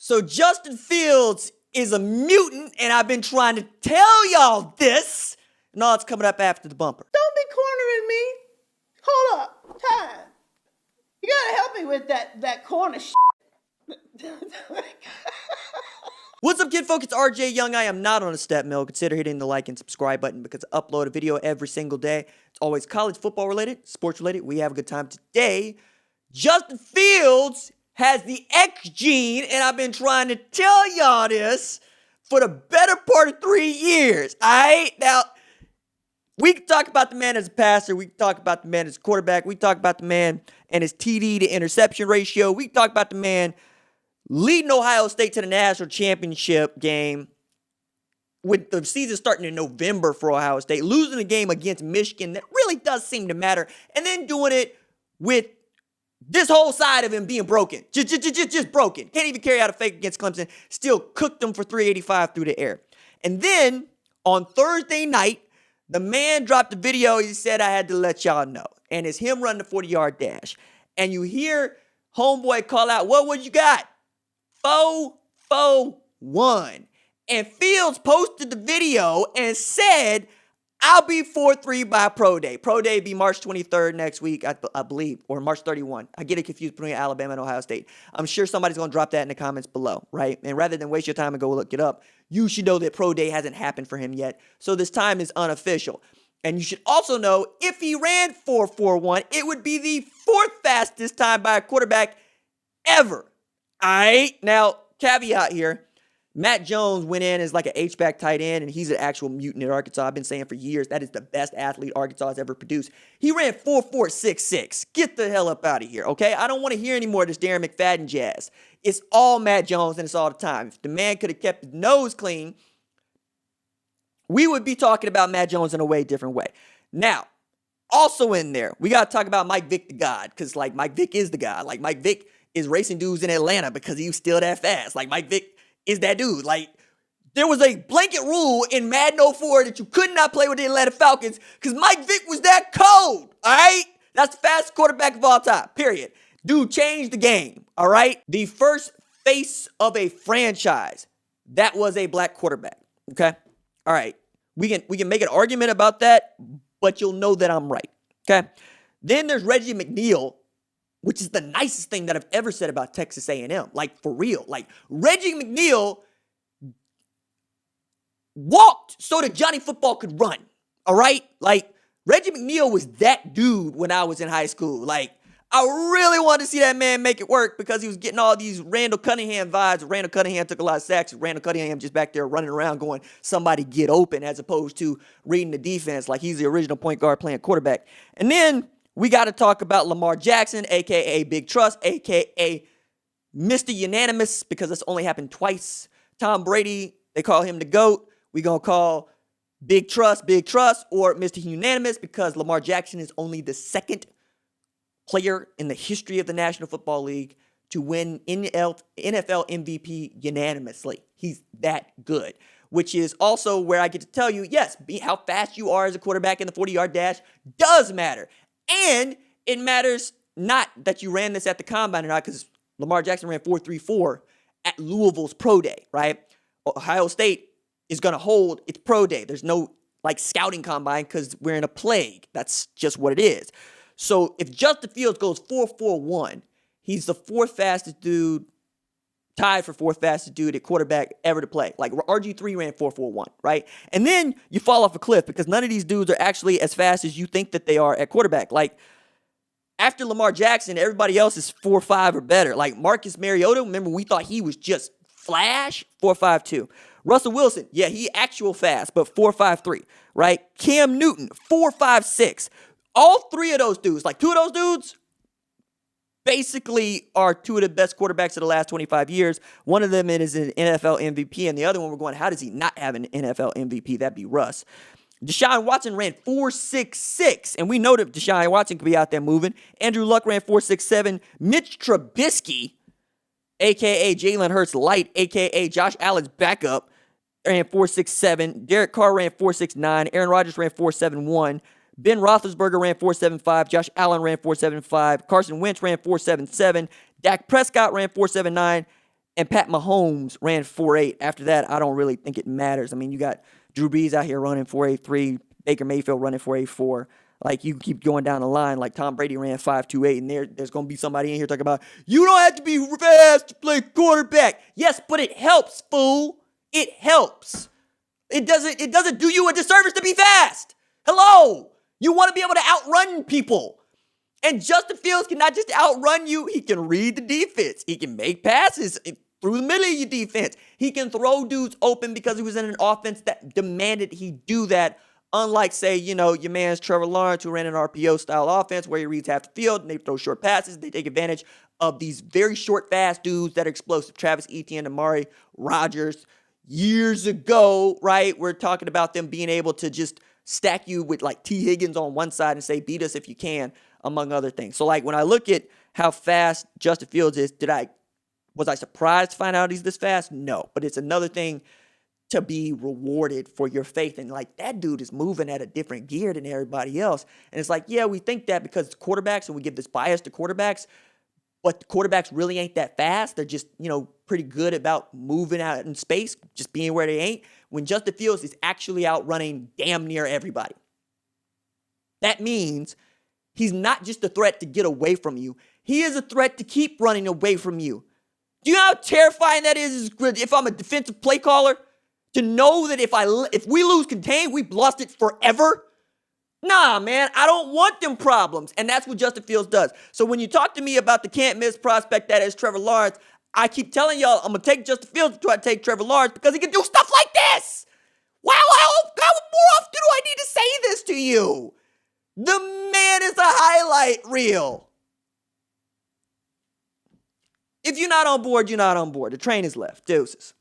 So Justin Fields is a mutant, and I've been trying to tell y'all this. And all it's coming up after the bumper. Don't be cornering me. Hold up. Time. You gotta help me with that corner shit. What's up, kid folk? It's RJ Young. I am not on a step mill. Consider hitting the like and subscribe button because I upload a video every single day. It's always college football related, sports related. We have a good time today. Justin Fields has the X gene, and I've been trying to tell y'all this for the better part of 3 years. All right? Now, we can talk about the man as a passer. We can talk about the man as a quarterback. We can talk about the man and his TD to interception ratio. We can talk about the man leading Ohio State to the national championship game with the season starting in November for Ohio State, losing a game against Michigan that really does seem to matter, and then doing it with this whole side of him being broken. Just broken. Can't even carry out a fake against Clemson. Still cooked them for 385 through the air. And then on Thursday night, the man dropped a video. He said, I had to let y'all know. And it's him running the 40-yard dash. And you hear homeboy call out, what would you got? 4-4-1. And Fields posted the video and said, I'll be 4-3 by Pro Day. Pro Day be March 23rd next week, I believe, or March 31. I get it confused between Alabama and Ohio State. I'm sure somebody's going to drop that in the comments below, right? And rather than waste your time and go look it up, you should know that Pro Day hasn't happened for him yet. So this time is unofficial. And you should also know if he ran 4-4-1, it would be the fourth fastest time by a quarterback ever. All right? Now, caveat here. Matt Jones went in as like an H-back tight end, and he's an actual mutant at Arkansas. I've been saying for years that is the best athlete Arkansas has ever produced. He ran 4.466. Get the hell up out of here, okay? I don't want to hear any more of this Darren McFadden jazz. It's all Matt Jones, and it's all the time. If the man could have kept his nose clean, we would be talking about Matt Jones in a way different way. Now, also in there, we got to talk about Mike Vick the God, because like Mike Vick is the God. Like Mike Vick is racing dudes in Atlanta because he was still that fast. Like Mike Vick is that dude. Like, there was a blanket rule in Madden 04 that you could not play with the Atlanta Falcons because Mike Vick was that cold, all right? That's the fastest quarterback of all time, period. Dude changed the game, all right? The first face of a franchise, that was a black quarterback, okay? All right, we can make an argument about that, but you'll know that I'm right, okay? Then there's Reggie McNeil, which is the nicest thing that I've ever said about Texas A&M. Like, for real. Like, Reggie McNeil walked so that Johnny Football could run, all right? Like, Reggie McNeil was that dude when I was in high school. Like, I really wanted to see that man make it work because he was getting all these Randall Cunningham vibes. Randall Cunningham took a lot of sacks. Randall Cunningham just back there running around going, somebody get open, as opposed to reading the defense like he's the original point guard playing quarterback. And then we got to talk about Lamar Jackson, a.k.a. Big Trust, a.k.a. Mr. Unanimous, because this only happened twice. Tom Brady, they call him the GOAT. We're going to call Big Trust, or Mr. Unanimous, because Lamar Jackson is only the second player in the history of the National Football League to win NFL MVP unanimously. He's that good, which is also where I get to tell you, yes, how fast you are as a quarterback in the 40-yard dash does matter. And it matters not that you ran this at the combine or not, because Lamar Jackson ran 4.34 at Louisville's Pro Day, right? Ohio State is going to hold its Pro Day. There's no like scouting combine because we're in a plague. That's just what it is. So if Justin Fields goes 4.41, he's the fourth fastest dude, tied for fourth fastest dude at quarterback ever to play. Like RG3 ran 4.41, right? And then you fall off a cliff because none of these dudes are actually as fast as you think that they are at quarterback. Like after Lamar Jackson, everybody else is 4.5 or better. Like Marcus Mariota, remember we thought he was just flash, 4.52. Russell Wilson, yeah, he actual fast, but 4.53, right? Cam Newton, 4.56. All three of those dudes, like two of those dudes, basically are two of the best quarterbacks of the last 25 years. One of them is an NFL MVP, and the other one we're going, how does he not have an NFL MVP? That'd be Russ. Deshaun Watson ran 4.66, and we know that Deshaun Watson could be out there moving. Andrew Luck ran 4.67. Mitch Trubisky, a.k.a. Jalen Hurts Light, a.k.a. Josh Allen's backup, ran 4.67. Derek Carr ran 4.69. Aaron Rodgers ran 4.71. Ben Roethlisberger ran 4.75. Josh Allen ran 4.75. Carson Wentz ran 4.77. Dak Prescott ran 4.79. And Pat Mahomes ran 4.8. After that, I don't really think it matters. I mean, you got Drew Brees out here running 4.83, Baker Mayfield running 4.84. Like, you keep going down the line. Like, Tom Brady ran 5.28, and there's going to be somebody in here talking about, you don't have to be fast to play quarterback. Yes, but it helps, fool. It helps. It doesn't do you a disservice to be fast. Hello. You want to be able to outrun people. And Justin Fields can not just outrun you, he can read the defense. He can make passes through the middle of your defense. He can throw dudes open because he was in an offense that demanded he do that. Unlike, say, your man's Trevor Lawrence, who ran an RPO-style offense where he reads half the field and they throw short passes. They take advantage of these very short, fast dudes that are explosive. Travis Etienne, Amari Rodgers. Years ago, right, we're talking about them being able to just stack you with like T. Higgins on one side and say, beat us if you can, among other things. So, like, when I look at how fast Justin Fields is, was I surprised to find out he's this fast? No. But it's another thing to be rewarded for your faith. And, like, that dude is moving at a different gear than everybody else. And it's like, yeah, we think that because it's quarterbacks and we give this bias to quarterbacks, but the quarterbacks really ain't that fast. They're just, pretty good about moving out in space, just being where they ain't. When Justin Fields is actually outrunning damn near everybody. That means he's not just a threat to get away from you. He is a threat to keep running away from you. Do you know how terrifying that is if I'm a defensive play caller? To know that if we lose contain, we've lost it forever? Nah, man, I don't want them problems. And that's what Justin Fields does. So when you talk to me about the can't-miss prospect that is Trevor Lawrence, I keep telling y'all I'm going to take Justin Fields to try to take Trevor Lawrence because he can do stuff like this. Wow, how more often do I need to say this to you? The man is a highlight reel. If you're not on board, you're not on board. The train is left. Deuces.